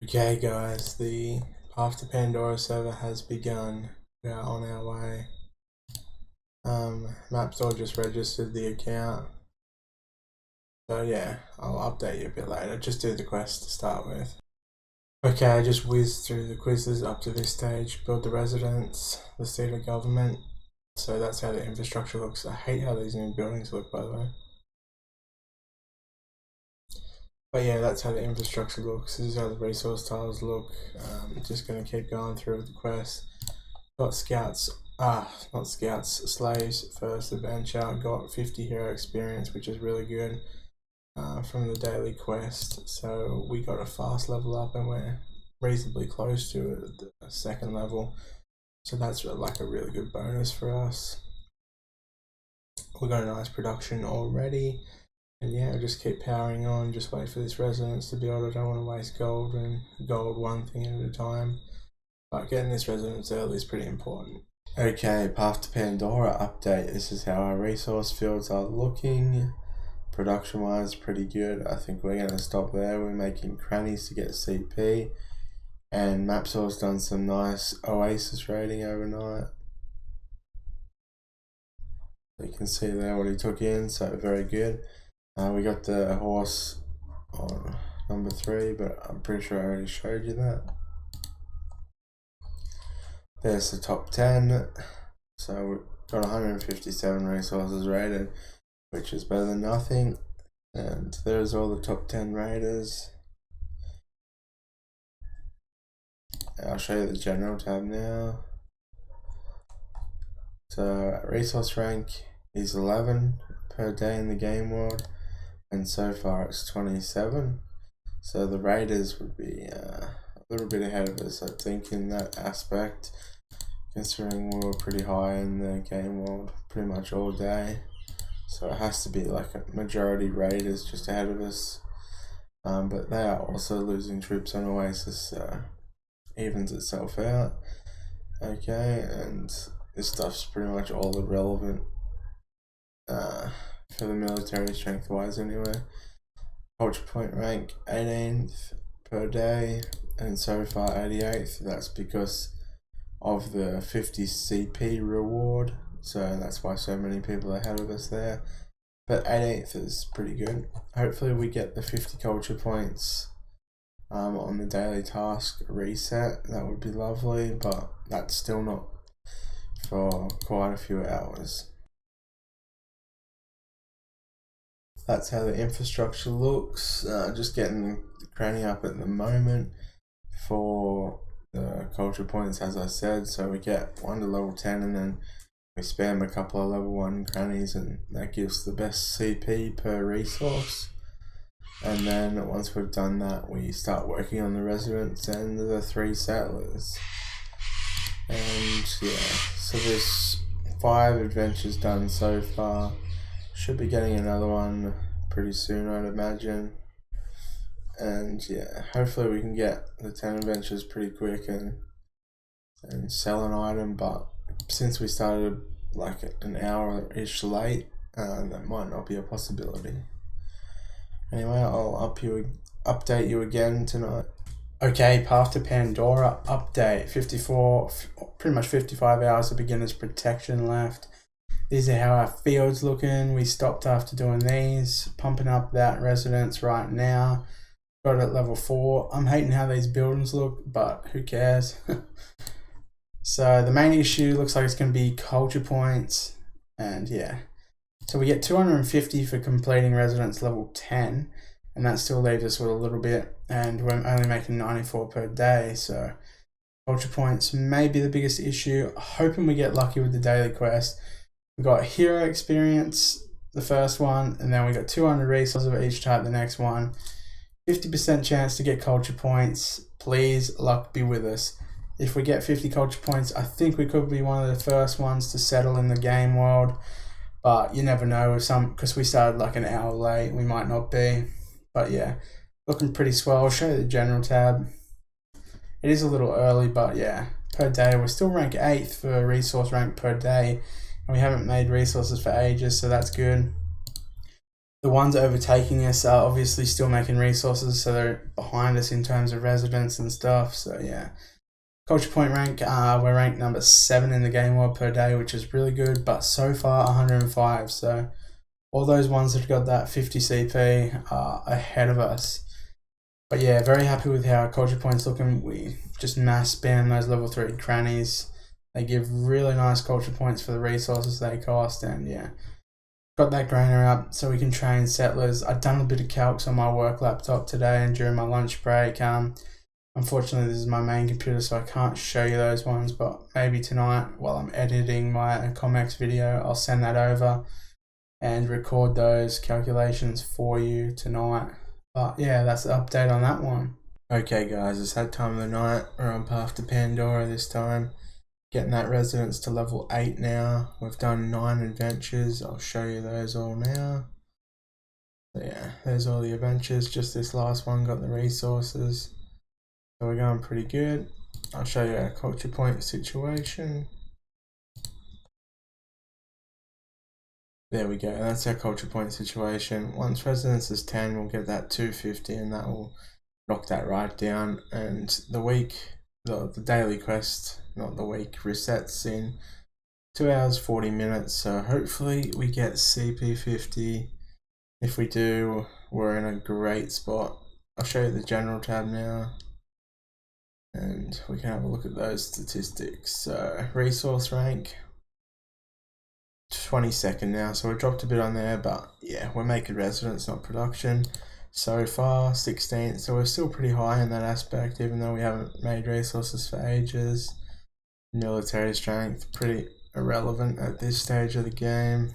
Okay guys, the Path to Pandora server has begun. We are on our way. Mapstore just registered the account. So yeah, I'll update you a bit later. Just do the quest to start with. Okay, I just whizzed through the quizzes up to this stage. Build the residence, the seat of government. So that's how the infrastructure looks. I hate how these new buildings look, by the way. But yeah, that's how the infrastructure looks. This is how the resource tiles look. Just going to keep going through with the quest. Got scouts, not scouts, slaves first adventure. Got 50 hero experience, which is really good from the daily quest. So we got a fast level up and we're reasonably close to the second level. So that's like a really good bonus for us. We got a nice production already. And yeah, I'll just keep powering on, just wait for this residence to build. I don't want to waste gold and gold one thing at a time. But getting this residence early is pretty important. Okay, Path to Pandora update. This is how our resource fields are looking. Production wise, pretty good. I think we're going to stop there. We're making crannies to get CP. And Mapstore's done some nice Oasis raiding overnight. You can see there what he took in, so very good. We got the horse on number 3, but I'm pretty sure I already showed you that. There's the top 10. So we've got 157 resources rated, which is better than nothing. And there's all the top 10 raiders. I'll show you the general tab now. So resource rank is 11 per day in the game world, and so far it's 27. So the raiders would be a little bit ahead of us, I think, in that aspect, considering we were pretty high in the game world pretty much all day. So it has to be like a majority raiders just ahead of us. But they are also losing troops on Oasis, so evens itself out. Okay, and this stuff's pretty much all irrelevant for the military strength wise anyway. Culture point rank 18th per day, and so far 88th. That's because of the 50 CP reward, so that's why so many people are ahead of us there. But 18th is pretty good. Hopefully we get the 50 culture points on the daily task reset. That would be lovely, but that's still not for quite a few hours. That's how the infrastructure looks. Just getting the cranny up at the moment for the culture points, as I said. So we get 1 to level 10 and then we spam a couple of level 1 crannies, and that gives the best CP per resource. And then once we've done that, we start working on the residents and the 3 settlers. And yeah, so there's 5 adventures done so far. Should be getting another one pretty soon, I'd imagine. And yeah, hopefully we can get the 10 adventures pretty quick and sell an item. But since we started like an hour-ish late, that might not be a possibility. Anyway, I'll update you again tonight. Okay, Path to Pandora update. 54, pretty much 55 hours of beginner's protection left. These are how our fields looking. We stopped after doing these. Pumping up that residence right now. Got it at level 4. I'm hating how these buildings look, but who cares? So the main issue looks like it's going to be culture points. And yeah. So we get 250 for completing residence level 10. And that still leaves us with a little bit. And we're only making 94 per day. So culture points may be the biggest issue. Hoping we get lucky with the daily quest. We got hero experience, the first one, and then we got 200 resources of each type, the next one. 50% chance to get culture points. Please, luck be with us. If we get 50 culture points, I think we could be one of the first ones to settle in the game world. But you never know, because we started like an hour late, we might not be. But yeah, looking pretty swell. I'll show you the general tab. It is a little early, but yeah, per day, we're still rank 8th for resource rank per day. And we haven't made resources for ages, so that's good. The ones overtaking us are obviously still making resources, so they're behind us in terms of residents and stuff. So yeah, culture point rank, we're ranked number 7 in the game world per day, which is really good, but so far 105. So all those ones that have got that 50 CP are ahead of us. But yeah, very happy with how our culture points looking. We just mass spam those level 3 crannies. They give really nice culture points for the resources they cost, and yeah, got that grainer up so we can train settlers. I've done a bit of calcs on my work laptop today and during my lunch break. Unfortunately, this is my main computer, so I can't show you those ones, but maybe tonight while I'm editing my Comex video, I'll send that over and record those calculations for you tonight. But yeah, that's the update on that one. Okay guys, it's that time of the night. We're on path to Pandora this time. Getting that residence to level 8 now. We've done 9 adventures. I'll show you those all now. So yeah, there's all the adventures. Just this last one got the resources. So we're going pretty good. I'll show you our culture point situation. There we go, that's our culture point situation. Once residence is 10, we'll get that 250 and that will knock that right down. And the week, the daily quest, not the week, resets in 2 hours 40 minutes. So hopefully we get CP50. If we do, we're in a great spot. I'll show you the general tab now and we can have a look at those statistics. So resource rank, 22nd now, so we dropped a bit on there, but yeah, we're making residence, not production. So far 16th, so we're still pretty high in that aspect, even though we haven't made resources for ages. Military strength, pretty irrelevant at this stage of the game.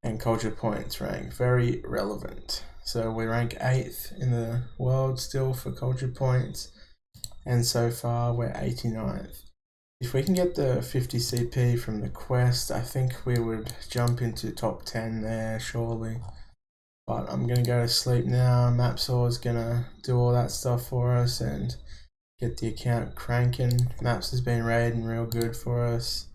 And culture points rank, very relevant. So we rank 8th in the world still for culture points, and so far we're 89th. If we can get the 50 CP from the quest, I think we would jump into top 10 there, surely. But I'm going to go to sleep now. Mapsaw is going to do all that stuff for us and get the account cranking. Maps has been raiding real good for us.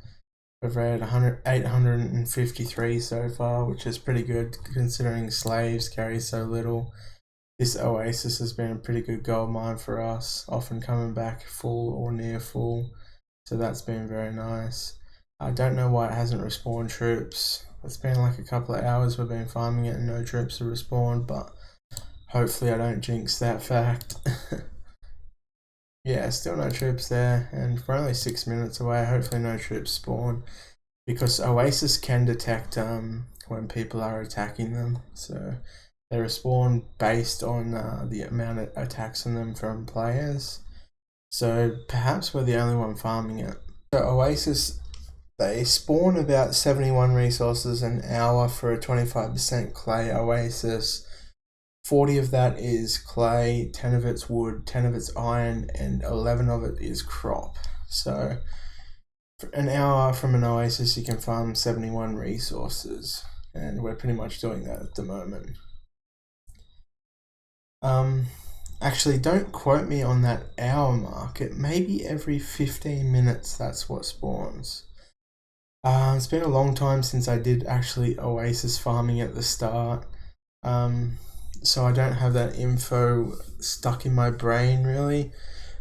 We've raided 853 so far, which is pretty good considering slaves carry so little. This oasis has been a pretty good gold mine for us, often coming back full or near full. So that's been very nice. I don't know why it hasn't respawned troops. It's been like a couple of hours we've been farming it and no troops have respawned, but hopefully I don't jinx that fact. Yeah, still no troops there, and we're only 6 minutes away. Hopefully no troops spawn, because Oasis can detect when people are attacking them. So they respawn based on the amount of attacks on them from players. So perhaps we're the only one farming it. So Oasis, they spawn about 71 resources an hour for a 25% clay oasis. 40 of that is clay, 10 of it's wood, 10 of it's iron, and 11 of it is crop. So for an hour from an oasis you can farm 71 resources, and we're pretty much doing that at the moment. Actually, don't quote me on that hour mark. It may be every 15 minutes that's what spawns. It's been a long time since I did actually oasis farming at the start. So I don't have that info stuck in my brain really.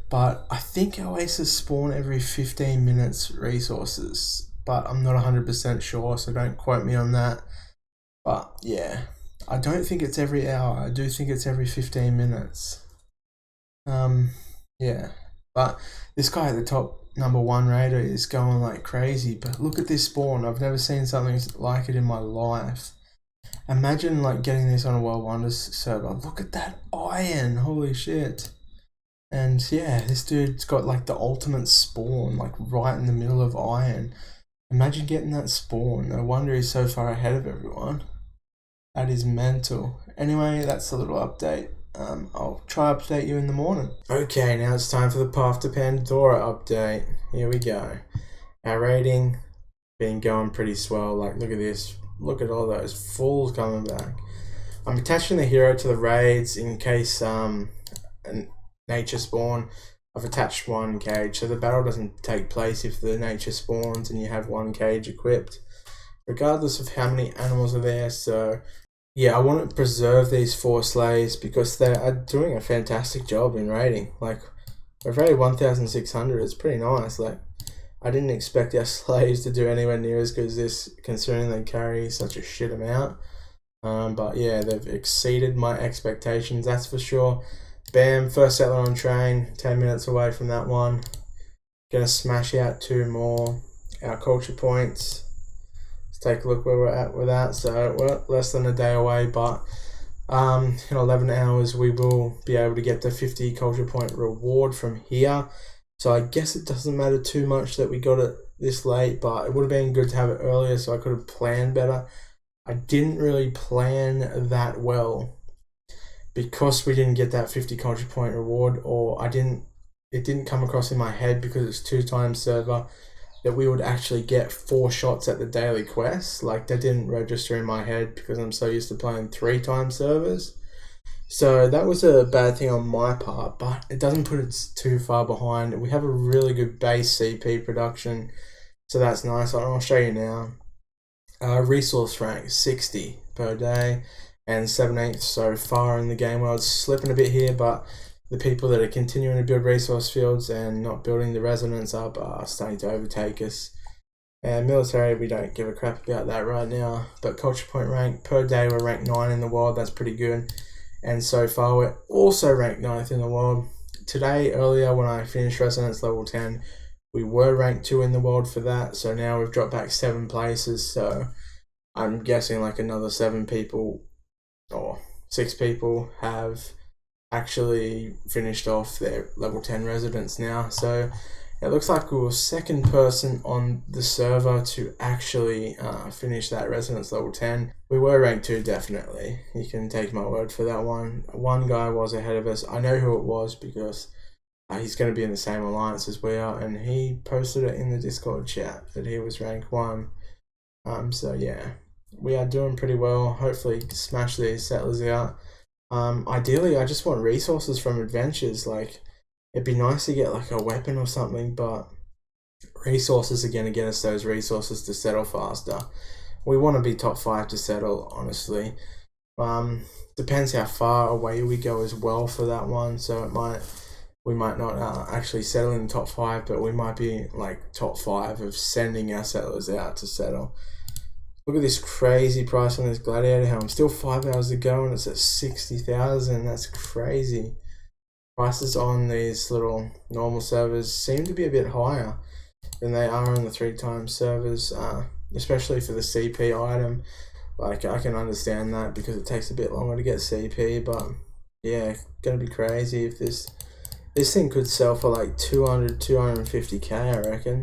But I think oasis spawn every 15 minutes resources. But I'm not 100% sure, so don't quote me on that. But yeah, I don't think it's every hour. I do think it's every 15 minutes. Yeah, but this guy at the top, number 1 raider, is going like crazy. But look at this spawn. I've never seen something like it in my life. Imagine like getting this on a World Wonders server. Look at that iron, holy shit. And yeah, this dude's got like the ultimate spawn, like right in the middle of iron. Imagine getting that spawn. No wonder he's so far ahead of everyone. That is mental. Anyway, that's a little update. I'll try update you in the morning. Okay, now it's time for the Path to Pandora update. Here we go. Our rating been going pretty swell. Like, look at this. Look at all those fools coming back. I'm attaching the hero to the raids in case a nature spawn. I've attached 1 cage, so the battle doesn't take place if the nature spawns and you have 1 cage equipped, regardless of how many animals are there. So Yeah, I want to preserve these 4 slaves because they are doing a fantastic job in raiding. Like, we've raided 1,600. It's pretty nice. Like, I didn't expect our slaves to do anywhere near as good as this, considering they carry such a shit amount. But yeah, they've exceeded my expectations, that's for sure. Bam, first settler on train, 10 minutes away from that one. Gonna smash out 2 more. Our culture points. Let's take a look where we're at with that. So we're less than a day away, but in 11 hours we will be able to get the 50 culture point reward from here. So I guess it doesn't matter too much that we got it this late, but it would have been good to have it earlier so I could have planned better. I didn't really plan that well because we didn't get that 50 culture point reward, or it didn't come across in my head because it's 2 times server that we would actually get 4 shots at the daily quest. Like, that didn't register in my head because I'm so used to playing 3 times servers. So that was a bad thing on my part, but it doesn't put us too far behind. We have a really good base CP production, so that's nice. I'll show you now. Resource rank 60 per day and 17th so far in the game world. Slipping a bit here, but the people that are continuing to build resource fields and not building the residents up are starting to overtake us. And military, we don't give a crap about that right now. But culture point rank per day, we're ranked 9 in the world. That's pretty good. And so far, we're also ranked 9th in the world. Today, earlier, when I finished residence level 10, we were ranked 2 in the world for that. So now we've dropped back 7 places. So I'm guessing like another 7 people or 6 people have actually finished off their level 10 residents now. So it looks like we were 2nd person on the server to actually finish that residence level 10. We were ranked 2, definitely. You can take my word for that one. One guy was ahead of us. I know who it was because he's going to be in the same alliance as we are, and he posted it in the Discord chat that he was rank 1. So yeah, we are doing pretty well. Hopefully smash these settlers out. Ideally, I just want resources from adventures. Like, it'd be nice to get like a weapon or something, but resources are going to get us those resources to settle faster. We want to be top 5 to settle, honestly. Depends how far away we go as well for that one. So we might not actually settle in the top 5, but we might be like top 5 of sending our settlers out to settle. Look at this crazy price on this gladiator helm. Still 5 hours to go and it's at 60,000. That's crazy. Prices on these little normal servers seem to be a bit higher than they are on the 3 times servers, especially for the CP item. Like, I can understand that because it takes a bit longer to get CP, but yeah, gonna be crazy if this thing could sell for like 200, 250k, I reckon.